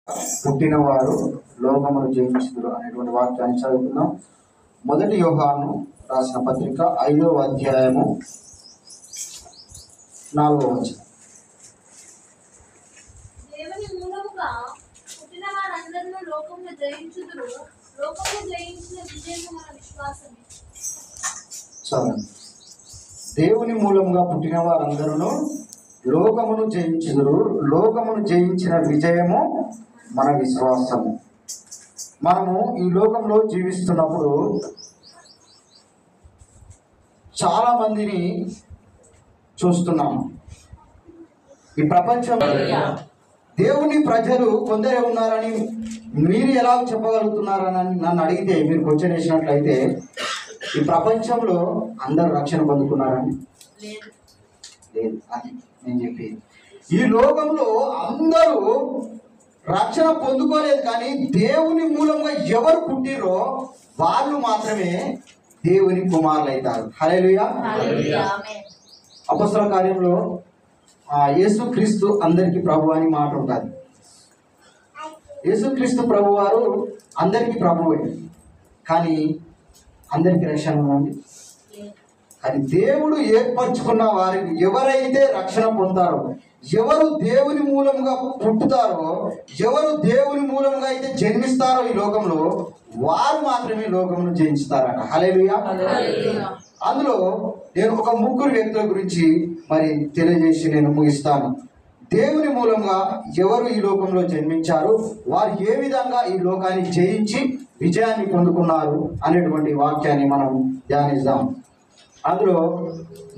పుట్టినవారు లోకమును జయించుదురు అనేటువంటి వాక్యాన్ని చదువుకుందాం. 1 యోహాను రాసిన పత్రిక 5వ అధ్యాయము 4వ వచనం. దేవుని మూలముగా పుట్టిన వారందరూ లోకమును జయించుదురు, లోకమును జయించిన విజయము మన విశ్వాసమే. దేవుని మూలంగా పుట్టిన వారందరూ లోకమును జయించుదురు, లోకమును జయించిన విజయము మన విశ్వాసము. మనము ఈ లోకంలో జీవిస్తున్నప్పుడు చాలా మందిని చూస్తున్నాము. ఈ ప్రపంచం దేవుని ప్రజలు కొందరే ఉన్నారని మీరు ఎలా చెప్పగలుగుతున్నారని నన్ను అడిగితే, మీరు క్వశ్చన్ వేసినట్లయితే, ఈ ప్రపంచంలో అందరూ రక్షణ పొందుకున్నారని లేదు. అది నేను చెప్పేది. ఈ లోకంలో అందరూ రక్షణ పొందుకోలేదు, కానీ దేవుని మూలంగా ఎవరు పుట్టిరో వాళ్ళు మాత్రమే దేవుని కుమారులు అవుతారు. హల్లెలూయా. అపొస్తలుల కార్యంలో యేసుక్రీస్తు అందరికీ ప్రభు అని మాట ఉంటుంది. యేసుక్రీస్తు ప్రభు వారు అందరికీ ప్రభువే, కానీ అందరికీ రక్షణ ఉంది. అది దేవుడు ఏర్పరచుకున్న వారికి ఎవరైతే రక్షణ పొందుతారో, ఎవరు దేవుని మూలంగా పుట్టుతారో, ఎవరు దేవుని మూలంగా అయితే జన్మిస్తారో ఈ లోకంలో, వారు మాత్రమే లోకమును జయించుతారట. హల్లెలూయా. అందులో నేను ఒక ముగ్గురు వ్యక్తుల గురించి తెలియజేసి నేను ముగిస్తాను. దేవుని మూలంగా ఎవరు ఈ లోకంలో జన్మించారు, వారు ఏ విధంగా ఈ లోకాన్ని జయించి విజయాన్ని పొందుకున్నారు అనేటువంటి వాక్యాన్ని మనం ధ్యానిద్దాం. అందులో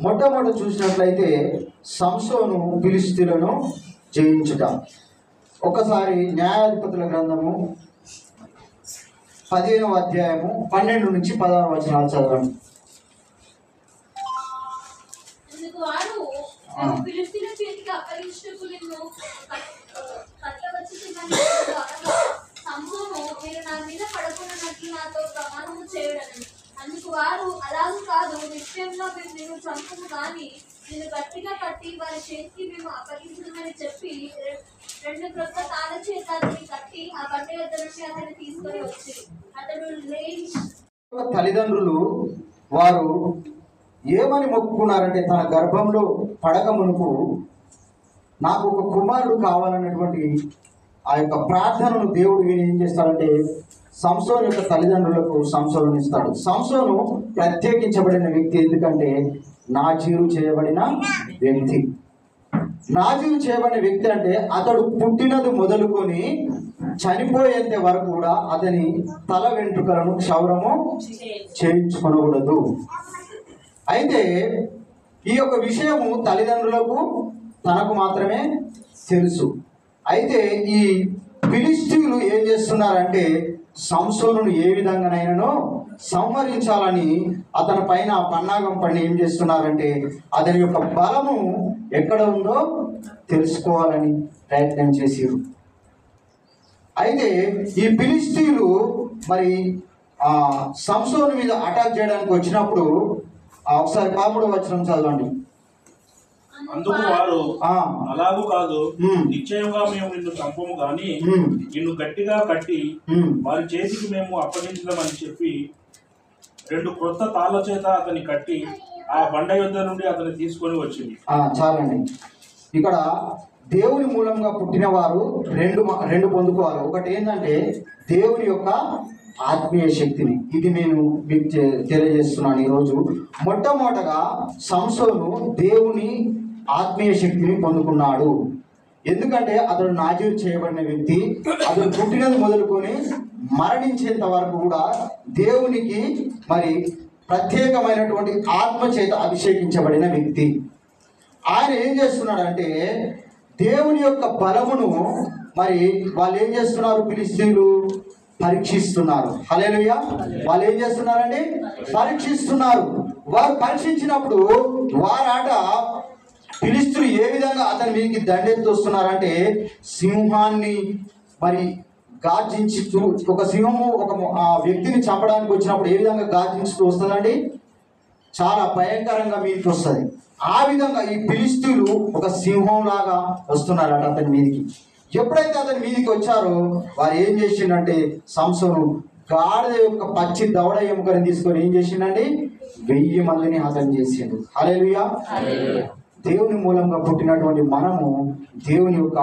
మొట్టమొదటి చూసినట్లయితే సంసోను ఫిలిష్తీయులను జయించుట. ఒకసారి న్యాయాధిపతుల గ్రంథము 15వ అధ్యాయము 12 నుంచి 16 వచనాలు చదవండి. ఫిలిష్తీయుల చేతికి అప్పగించుటకు నిన్ను కట్టవచ్చునని సంసోను, మీరు నా మీద పడకున్నట్లు నాతో ప్రమాణము చేయడని. అందుకు వారు, అలాగూ కాదు, నిశ్చయంగా మేము నిన్ను చంపము, కానీ నిన్ను గట్టిగా కట్టి వారి చేతికి మేము అప్పగించమని చెప్పి 2 క్రొత్త తాళ్ళ చేత అతన్ని కట్టి ఆ బండ యొద్ద నుంచి అతన్ని తీసుకొని వచ్చి అతడు తల్లిదండ్రులు వారు ఏమని మొక్కుకున్నారంటే, తన గర్భంలో పడక మునుపు నాకు ఒక కుమారుడు కావాలన్నటువంటి ఆ యొక్క ప్రార్థనను దేవుడు విని ఏం చేస్తాడంటే, సంసోను యొక్క తల్లిదండ్రులకు సంసోను ఇస్తాడు. సంసోను ప్రత్యేకించబడిన వ్యక్తి, ఎందుకంటే నాజీరు చేయబడిన వ్యక్తి. నాజీరు చేయబడిన వ్యక్తి అంటే అతడు పుట్టినది మొదలుకొని చనిపోయేంత వరకు కూడా అతని తల వెంట్రుకలను క్షౌరము చేయించుకొనకూడదు. అయితే ఈ యొక్క విషయము తల్లిదండ్రులకు తనకు మాత్రమే తెలుసు. అయితే ఈ ఫిలిష్తీయులు ఏం చేస్తున్నారంటే, సంసోనును ఏ విధంగానైనానో సంహరించాలని అతని పైన పన్నాగం పడి ఏం చేస్తున్నారంటే, అతని యొక్క బలము ఎక్కడ ఉందో తెలుసుకోవాలని ప్రయత్నం చేసిరు. అయితే ఈ ఫిలిష్తీయులు సంసోను మీద అటాక్ చేయడానికి వచ్చినప్పుడు ఒకసారి 13వ వచనం చదవండి. అందుకు వారు, అలాగూ కాదు, నిశ్చయంగా మేము నిన్ను చంపము, గాని నిన్ను గట్టిగా కట్టి వారి చేతికి మేము అప్పగించదామని చెప్పి 2 క్రొత్త తాళ్ళ చేత అతన్ని కట్టి ఆ బండ యొద్ద నుండి అతన్ని తీసుకొని వచ్చింది. చాలండి. ఇక్కడ దేవుని మూలంగా పుట్టిన వారు రెండు పొందుకోవాలి. ఒకటి ఏంటంటే దేవుని యొక్క ఆత్మీయ శక్తిని. ఇది నేను మీకు తెలియజేస్తున్నాను ఈరోజు. మొట్టమొదటగా సంసోను దేవుని ఆత్మీయ శక్తిని పొందుకున్నాడు. ఎందుకంటే అతడు నాజీరు చేయబడిన వ్యక్తి. అతడు పుట్టినది మొదలుకొని మరణించేంత వరకు కూడా దేవునికి ప్రత్యేకమైనటువంటి ఆత్మ చేత అభిషేకించబడిన వ్యక్తి. ఆయన ఏం చేస్తున్నాడంటే, దేవుని యొక్క బలమును వాళ్ళు ఏం చేస్తున్నారు, ఫిలిష్తీయులు పరీక్షిస్తున్నారు. హల్లెలూయా. వాళ్ళు ఏం చేస్తున్నారండి, పరీక్షిస్తున్నారు. వారు పరీక్షించినప్పుడు వారాట ఫిలిష్తీయులు ఏ విధంగా అతని మీదకి దండెత్తి వస్తున్నారంటే, సింహాన్ని గార్జించి, ఒక సింహము ఒక వ్యక్తిని చంపడానికి వచ్చినప్పుడు ఏ విధంగా గార్జించుతూ వస్తుందండి, చాలా భయంకరంగా మీదకి వస్తుంది. ఆ విధంగా ఈ ఫిలిష్తీయులు ఒక సింహం లాగా వస్తున్నారట అతని మీదకి. ఎప్పుడైతే అతని మీదికి వచ్చారో వారు ఏం చేసిండంటే సంసోను గాడిద యొక్క పచ్చి దవడ ఎముకని తీసుకొని ఏం చేసిండండి 1000 మందిని హతం చేసిండు. హల్లెలూయా. దేవుని మూలంగా పుట్టినటువంటి మనము దేవుని యొక్క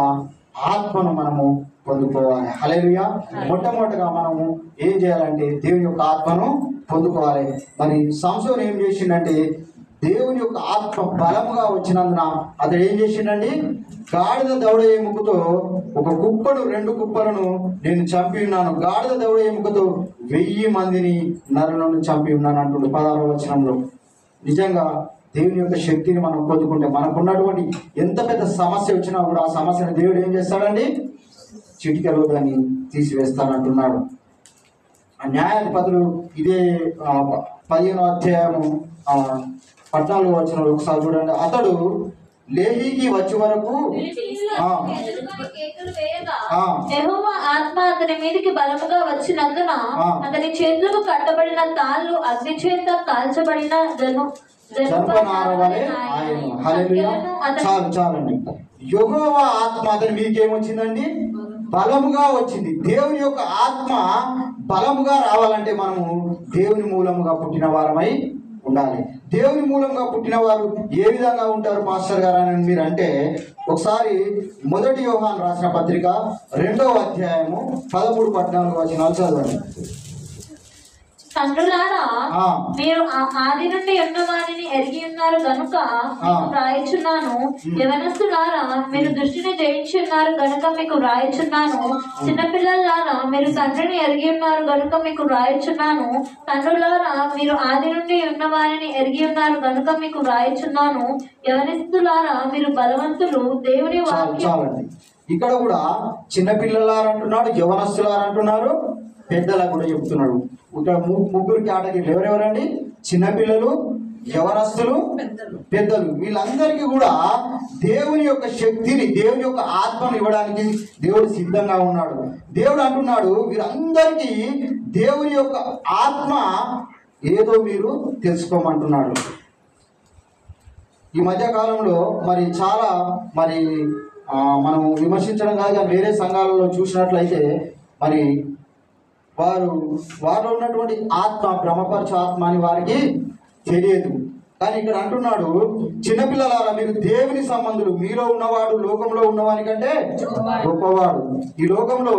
ఆత్మను మనము పొందుకోవాలి. హల్లెలూయా. మొట్టమొదటిగా మనము ఏం చేయాలంటే దేవుని యొక్క ఆత్మను పొందుకోవాలి. మరి సంసోను ఏం చేసిండంటే దేవుని యొక్క ఆత్మ బలముగా వచ్చినందున అతడు ఏం చేసిండండి గాడిద దవడ ఎముకతో ఒక కుప్పను 2 కుప్పలను నేను చంపి ఉన్నాను, గాడిద దవడ ఎముకతో 1000 మందిని నరులను చంపి ఉన్నాను అంటుండు 16వ వచనంలో. నిజంగా దేవుని యొక్క శక్తిని మనం పొందుకుంటే మనకున్నటువంటి ఎంత పెద్ద సమస్య వచ్చినా కూడా ఆ సమస్యను దేవుడు ఏం చేస్తాడండి చిటికెలో దాన్ని తీసివేస్తానంటున్నాడు. ఆ న్యాయాధిపతులు ఇదే 15వ అధ్యాయము 14వ వచనంలో ఒకసారి చూడండి. అతడు లేహీకి వచ్చే వరకు యెహోవా ఆత్మ అతని మీదకి బలముగా వచ్చినందున అతని చేతులకు కట్టబడిన తాళ్ళు అగ్ని చేత కాల్చబడిన చాలండి. యెహోవా ఆత్మ అతని మీదకి ఏమొచ్చిందండి బలముగా వచ్చింది. దేవుని యొక్క ఆత్మ బలముగా రావాలంటే మనము దేవుని మూలముగా పుట్టిన వారమై ఉండాలి. దేవుని మూలంగా పుట్టిన వారు ఏ విధంగా ఉంటారు పాస్టర్ గారు అని మీరు అంటే ఒకసారి 1 యోహాను రాసిన పత్రిక 2వ అధ్యాయము 13-14 వచనాలు చదవండి. తండ్రులారా మీరు ఆది నుండి ఉన్న వారిని ఎరిగి ఉన్నారు గనుక మీకు వ్రాయుచున్నాను. యవనస్తులారా మీరు దృష్టిని జయించి ఉన్నారు గనుక మీకు వ్రాయుచున్నాను. చిన్నపిల్లలారా మీరు తండ్రిని ఎరిగి ఉన్నారు గనుక మీకు వ్రాయుచున్నాను. తండ్రులారా మీరు ఆది నుండి ఉన్న వారిని ఎరిగి ఉన్నారు గనుక మీకు వ్రాయుచున్నాను. యవనస్తులారా మీరు బలవంతులు దేవుని వాక్యం. ఇక్కడ కూడా చిన్నపిల్లలారా అంటున్నాడు, యవనస్తులారా అంటున్నారు, పెద్దలకు కూడా చెప్తున్నాడు. ఇక్కడ ముగ్గురు కేటగిరీలు ఎవరెవరండి? చిన్నపిల్లలు, యవనస్తులు, పెద్దలు. వీళ్ళందరికీ కూడా దేవుని యొక్క శక్తిని దేవుని యొక్క ఆత్మను ఇవ్వడానికి దేవుడు సిద్ధంగా ఉన్నాడు. దేవుడు అంటున్నాడు వీరందరికీ దేవుని యొక్క ఆత్మ ఏదో మీరు తెలుసుకోమంటున్నాడు. ఈ మధ్య కాలంలో మరి చాలా మనం విమర్శించడం కాదు కానీ వేరే సంఘాలలో చూసినట్లయితే మరి వారిలో ఉన్నటువంటి ఆత్మ భ్రమపరచు ఆత్మ అని వారికి తెలియదు. కానీ ఇక్కడ అంటున్నాడు చిన్నపిల్లలారా మీరు దేవుని సంబంధులు, మీలో ఉన్నవాడు లోకంలో ఉన్నవాని కంటే గొప్పవాడు. ఈ లోకంలో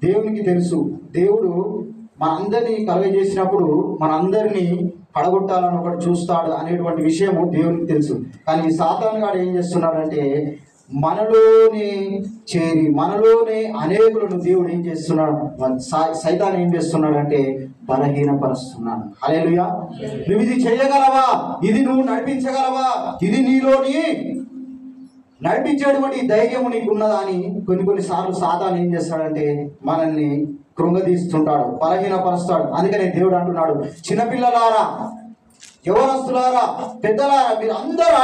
దేవునికి తెలుసు దేవుడు మనందరినీ కలుగజేసినప్పుడు మనందరినీ పడగొట్టాలని ఒకటి చూస్తాడు అనేటువంటి విషయము దేవునికి తెలుసు. కానీ సాతాను గాడు ఏం చేస్తున్నాడంటే మనలోనే చేరి మనలోనే అనేకులను దేవుడు ఏం చేస్తున్నాడు, సైతాన్ ఏం చేస్తున్నాడంటే బలహీనపరుస్తున్నాడు. హల్లెలూయా. నువ్వు ఇది చేయగలవా, ఇది నువ్వు నడిపించగలవా, ఇది నీలోని నడిపించేటువంటి ధైర్యం నీకు ఉన్నదా అని కొన్నిసార్లు సాతాను ఏం చేస్తాడంటే మనల్ని కృంగదీస్తుంటాడు, బలహీనపరుస్తాడు. అందుకనే దేవుడు అంటున్నాడు చిన్నపిల్లలారా, యవనస్తులారా, పెద్దలారా మీరు అందరూ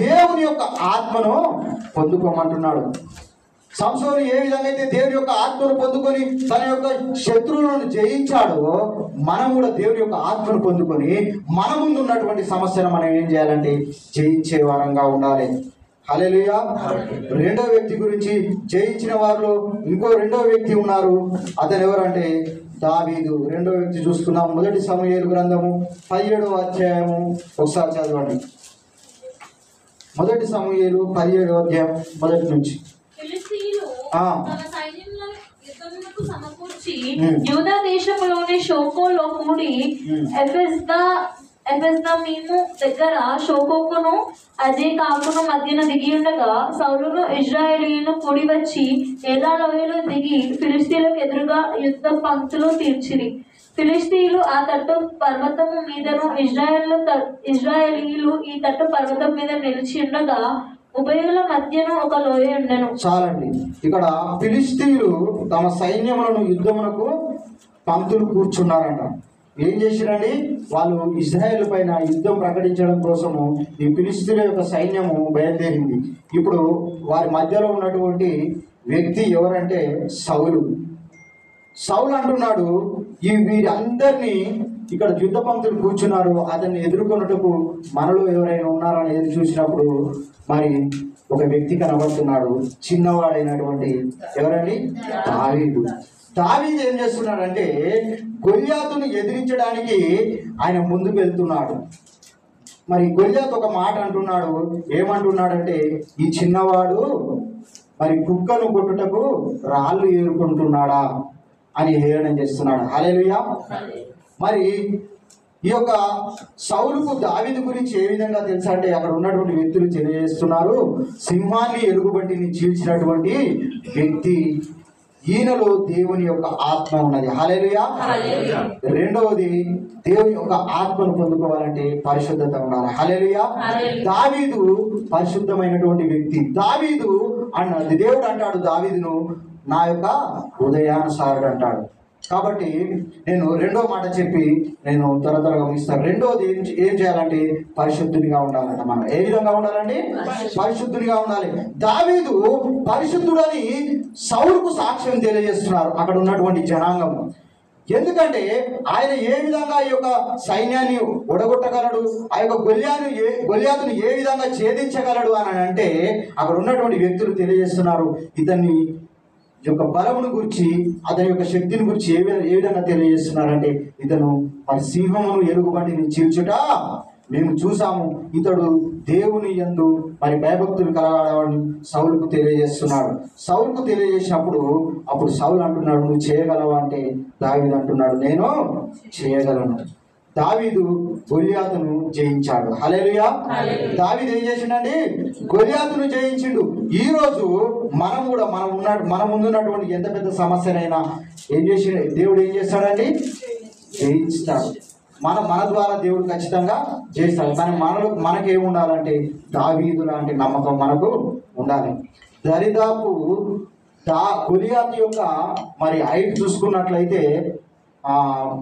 దేవుని యొక్క ఆత్మను పొందుకోమంటున్నాడు. సంసోను ఏ విధంగా అయితే దేవుని యొక్క ఆత్మను పొందుకొని తన యొక్క శత్రువులను జయించాడో మనం కూడా దేవుని యొక్క ఆత్మను పొందుకొని మన ముందు ఉన్నటువంటి సమస్యను మనం ఏం చేయాలంటే జయించే వారంగా ఉండాలి. హల్లెలూయా. రెండో వ్యక్తి గురించి జయించిన వారిలో ఇంకో రెండో వ్యక్తి ఉన్నారు. అతను ఎవరంటే దావీదు. రెండో వ్యక్తి చూసుకున్నాం. 1 సమూయేలు గ్రంథము 17వ అధ్యాయము ఒకసారి చదవండి. 1 సమూయేలు 17వ అధ్యాయం మొదటి నుంచి. యూదా దేశంలోని షోకోలో కూడి ఎఫెస్దమీము దగ్గర షోకోకును అజేకాకును మధ్యన దిగి ఉండగా సౌలును ఇజ్రాయేలీయులను కూడి వచ్చి ఏలా లోయలో దిగి ఫిలిష్తీయులకు ఎదురుగా యుద్ధ పంక్తులు తీర్చిరి. ఫిలిష్తీయులు ఆ తట్టు పర్వతము మీదను ఇజ్రాయేలీయులు ఈ తట్టు పర్వతం మీద నిలిచి ఉండగా ఉభయుల మధ్యను ఒక లోయ ఉండెను. చాలండి. ఇక్కడ ఫిలిష్తీయులు తమ సైన్యములను యుద్ధమునకు పంక్తులు కూర్చున్నారంట. ఏం చేసిరండి, వాళ్ళు ఇజ్రాయేల్ పైన యుద్ధం ప్రకటించడం కోసము ఈ ఫిలిష్తీయుల యొక్క సైన్యము బయలుదేరింది. ఇప్పుడు వారి మధ్యలో ఉన్నటువంటి వ్యక్తి ఎవరంటే సౌలు. సౌలు అంటున్నాడు వీరందరినీ ఇక్కడ యుద్ధ పంక్తులు కూర్చున్నారు, అతన్ని ఎదుర్కొన్నట్టుకు మనలో ఎవరైనా ఉన్నారని ఎదురు చూసినప్పుడు మరి ఒక వ్యక్తి కనబడుతున్నాడు, చిన్నవాడైనటువంటి ఎవరండి? దావీదు. దావీదు ఏం చేస్తున్నాడంటే గొల్యాతును ఎదిరించడానికి ఆయన ముందుకు వెళ్తున్నాడు. మరి గొల్యాతు ఒక మాట అంటున్నాడు. ఏమంటున్నాడంటే, ఈ చిన్నవాడు మరి కుక్కను కొట్టుటకు రాళ్ళు ఏరుకుంటున్నాడా అని హేళన చేస్తున్నాడు. హల్లెలూయా. మరి ఈ యొక్క సౌలుకు దావీదు గురించి ఏ విధంగా తెలుసా అంటే, అక్కడ ఉన్నటువంటి వ్యక్తులు తెలియజేస్తున్నారు, సింహాన్ని ఎలుగుబంటిని చీల్చినటువంటి వ్యక్తి, ఈయనలో దేవుని యొక్క ఆత్మ ఉన్నది. హల్లెలూయా. రెండవది, దేవుని యొక్క ఆత్మను పొందుకోవాలంటే పరిశుద్ధత ఉండాలి. హల్లెలూయా. దావీదు పరిశుద్ధమైనటువంటి వ్యక్తి. దావీదు అన్నది దేవుడు అంటాడు దావీదును నా యొక్క హృదయానుసారుడు అంటాడు. కాబట్టి నేను రెండో మాట చెప్పి నేను త్వరగా ముగిస్తాను. రెండోది ఏం చేయాలంటే పరిశుద్ధునిగా ఉండాలంట. మనం ఏ విధంగా ఉండాలండి? పరిశుద్ధునిగా ఉండాలి. దావీదు పరిశుద్ధుడని సౌలుకు సాక్ష్యం తెలియజేస్తున్నారు అక్కడ ఉన్నటువంటి జనాంగం. ఎందుకంటే ఆయన ఏ విధంగా ఈ యొక్క సైన్యాన్ని ఒడగొట్టగలడు, ఆ యొక్క గొల్యాతును ఏ విధంగా ఛేదించగలడు అని అంటే అక్కడ ఉన్నటువంటి వ్యక్తులు తెలియజేస్తున్నారు ఇతన్ని యొక్క బలమును గురించి, అతని యొక్క శక్తిని గురించి ఏ విధంగా తెలియజేస్తున్నారంటే, ఇతను మరి సింహమును ఎలుగుబంటిని చీల్చుట మేము చూసాము, ఇతడు దేవుని యందు మరి భయభక్తులు కలగాడని సౌలుకు తెలియజేస్తున్నాడు. సౌలుకు తెలియజేసినప్పుడు అప్పుడు సౌలు అంటున్నాడు, నువ్వు చేయగలవా అంటే దావీదు అంటున్నాడు, నేను చేయగలను. దావీదు గొల్యాతును జయించాడు. హల్లెలూయా. దావీదు ఏం చేసిండండి? గొల్యాతును జయించిండు. ఈ రోజు మనం కూడా మన ముందున్నటువంటి ఎంత పెద్ద సమస్యనైనా ఏం చేసి దేవుడు ఏం చేస్తాడండి? జయించుతాడు. మన ద్వారా దేవుడు ఖచ్చితంగా చేస్తాడు. కానీ మనకేముండాలంటే దావీదు లాంటి నమ్మకం మనకు ఉండాలి. దరిదాపు గొల్యాతు యొక్క మరి హైట్ చూసుకున్నట్లయితే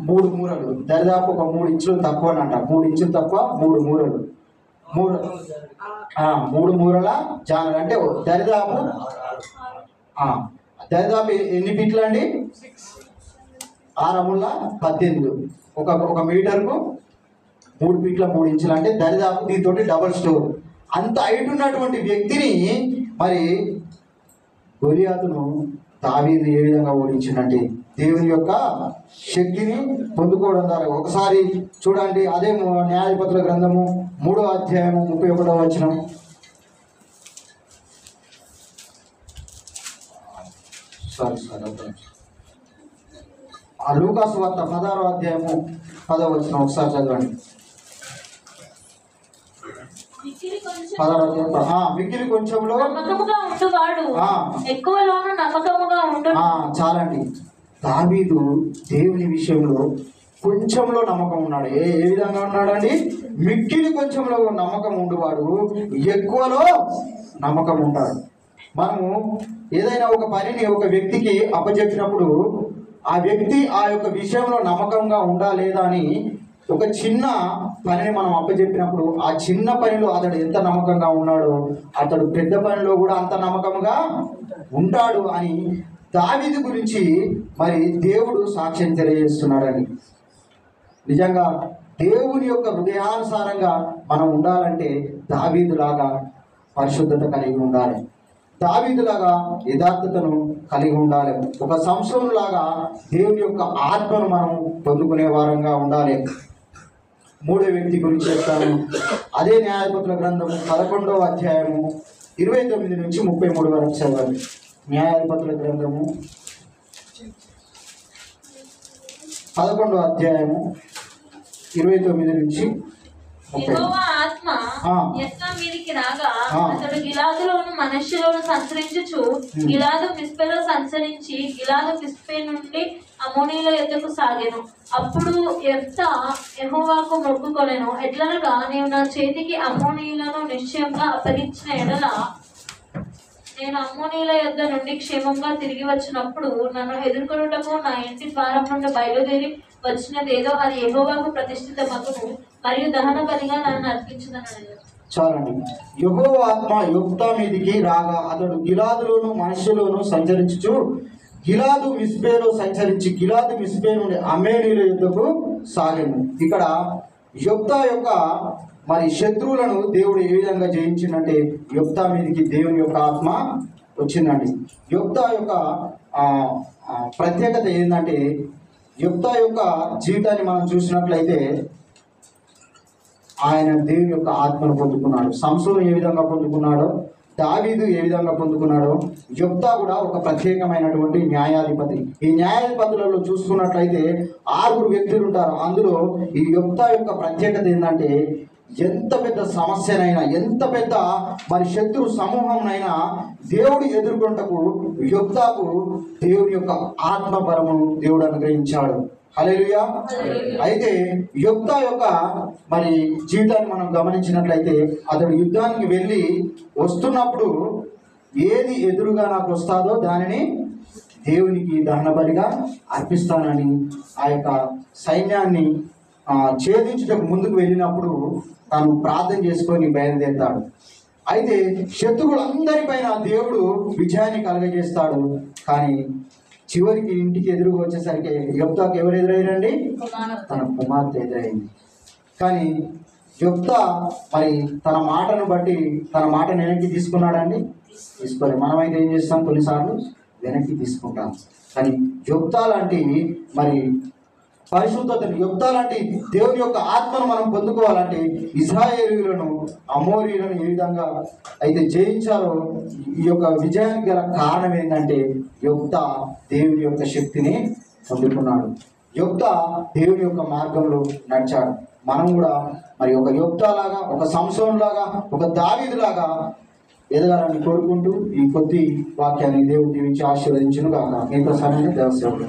3 మూరలు, దరిదాపు ఒక 3 ఇంచులు తక్కువ అంట. 3 ఇంచులు తక్కువ 3 మూరలు, 3 మూరల జానర్ అంటే దరిదాపు ఎన్ని ఫీట్లు అండి? 6×18. ఒక మీటర్కు 3 ఫీట్ల 3 ఇంచులు అంటే దరిదాపు దీంతో డబల్ స్టోర్. అంత హైట్ ఉన్నటువంటి వ్యక్తిని మరి గొల్యాతును దావీదు ఏ విధంగా ఓడించిందంటే దేవుని యొక్క శక్తిని పొందుకోవడం ద్వారా. ఒకసారి చూడండి, అదే న్యాయాధిపతుల గ్రంథము 3వ అధ్యాయము 31వ వచనం. లూకాసు వార్త 16వ అధ్యాయము 10వ వచనం ఒకసారి చదవండి. మిక్కిలి కొంచెంలో చాలండి. దావీదు దేవుని విషయంలో కొంచెంలో నమ్మకం ఉన్నాడు. ఏ విధంగా ఉన్నాడండి? మిక్కిలి కొంచెంలో నమ్మకం ఉండువాడు ఎక్కువలో నమ్మకం ఉంటాడు. మనము ఏదైనా ఒక పనిని ఒక వ్యక్తికి అప్పచెప్పినప్పుడు ఆ వ్యక్తి ఆ యొక్క విషయంలో నమ్మకంగా ఉందా లేదా అని ఒక చిన్న పనిని మనం అప్పచెప్పినప్పుడు ఆ చిన్న పనిలో అతడు ఎంత నమ్మకంగా ఉన్నాడో అతడు పెద్ద పనిలో కూడా అంత నమ్మకంగా ఉంటాడు అని దావీదు గురించి మరి దేవుడు సాక్ష్యం తెలియజేస్తున్నాడని. నిజంగా దేవుని యొక్క హృదయానుసారంగా మనం ఉండాలంటే దావీదులాగా పరిశుద్ధత కలిగి ఉండాలి, దావీదులాగా యథార్థతను కలిగి ఉండాలి, ఒక సంసోనులాగా దేవుని యొక్క ఆత్మను మనం పొందుకునే వారంగా ఉండాలి. 3వ వ్యక్తి గురించి చెప్తాను. అదే న్యాయాధిపతుల గ్రంథము 11వ అధ్యాయము 29 నుంచి 33 వరకు చదవండి. న్యాయాధిపతుల గ్రంథము 11వ అధ్యాయము 29 నుంచి 30. ఆత్మ యెఫ్తా మీదికి రాగా అతడు గిలాదులోను మనష్షెలోను సంచరించుచు గిలాదు మిస్పెలో సంచరించి గిలాదు మిస్పే నుండి అమ్మోనీయుల యొద్దకు సాగెను. అప్పుడు యెఫ్తా యెహోవాకు మొక్కుకొనెను, ఎట్లనగా నీవు నా చేతికి అమ్మోనీయులను నిశ్చయంగా అప్పగించిన ఎడల నేను అమ్మోనీయుల యొద్ద నుండి క్షేమంగా తిరిగి వచ్చినప్పుడు నన్ను ఎదుర్కొనుటకు నా ఇంటి ద్వారం నుండి బయలుదేరి వచ్చినదేదో అది యెహోవాకు ప్రతిష్ఠిత మగును మరియు దహన బలిగా నన్ను అర్పించుదనని. చాలండి. యెహోవా ఆత్మ యెఫ్తా మీదికి రాగా అతడు గిలాదులోను మనష్షెలోను సంచరించుచు గిలాదు మిస్పేలో సంచరించి గిలాదు మిస్పే నుండి అమ్మోనీయుల యొద్దకు సాగెను. ఇక్కడ యెఫ్తా యొక్క మరి శత్రువులను దేవుడు ఏ విధంగా జయించిందంటే యొప్తా మీదకి దేవుని యొక్క ఆత్మ వచ్చిందండి. యొప్తా యొక్క ప్రత్యేకత ఏంటంటే యొప్తా యొక్క జీవితాన్ని మనం చూసినట్లయితే ఆయన దేవుని యొక్క ఆత్మను పొందుకున్నాడు. సంసోను ఏ విధంగా పొందుకున్నాడో, దావీదు ఏ విధంగా పొందుకున్నాడో, యొప్తా కూడా ఒక ప్రత్యేకమైనటువంటి న్యాయాధిపతి. ఈ న్యాయాధిపతులలో చూసుకున్నట్లయితే 6 వ్యక్తులు ఉంటారు. అందులో ఈ యొప్తా యొక్క ప్రత్యేకత ఏంటంటే ఎంత పెద్ద సమస్యనైనా, ఎంత పెద్ద మరి శత్రు సమూహంనైనా దేవుడు ఎదుర్కొంటకు యొప్తాకు దేవుని యొక్క ఆత్మబలమును దేవుడు అనుగ్రహించాడు. హల్లెలూయా. అయితే యొప్తా యొక్క మరి జీవితాన్ని మనం గమనించినట్లయితే అతడు యుద్ధానికి వెళ్ళి వస్తున్నప్పుడు ఏది ఎదురుగా నాకు వస్తాదో దానిని దేవునికి దహన బలిగా అర్పిస్తానని ఆ యొక్క సైన్యాన్ని ఛేదించుటకు ముందుకు వెళ్ళినప్పుడు తాను ప్రార్థన చేసుకొని బయలుదేరుతాడు. అయితే శత్రువులందరిపైన దేవుడు విజయాన్ని కలగజేస్తాడు. కానీ చివరికి ఇంటికి ఎదురుగా వచ్చేసరికి యొప్తాకు ఎవరు ఎదురయ్యారండి? తన కుమార్తె ఎదురైంది. కానీ యొప్తా మరి తన మాటను బట్టి తన మాటను వెనక్కి తీసుకున్నాడండి? తీసుకోలేదు. మనమైతే ఏం చేస్తాం? కొన్నిసార్లు వెనక్కి తీసుకుంటాం. కానీ యొప్తా లాంటి మరి పరిశుద్ధతను, యొప్తా లాంటి దేవుని యొక్క ఆత్మను మనం పొందుకోవాలంటే ఇశ్రాయేలీయులను, అమోరీయులను ఏ విధంగా అయితే జయించారో ఈ యొక్క విజయానికి గల కారణం ఏంటంటే యొప్తా దేవుని యొక్క శక్తిని పొందుకున్నాడు. యొప్తా దేవుని యొక్క మార్గంలో నడిచాడు. మనం కూడా మరి ఒక యొప్తా లాగా, ఒక సంసోను లాగా, ఒక దావీదు లాగా ఎదగాలని కోరుకుంటూ ఈ కొద్ది వాక్యాన్ని దేవుడు దీవించి ఆశీర్వదించును గాక. మీతో సమయాన్ని దేవసేవకులు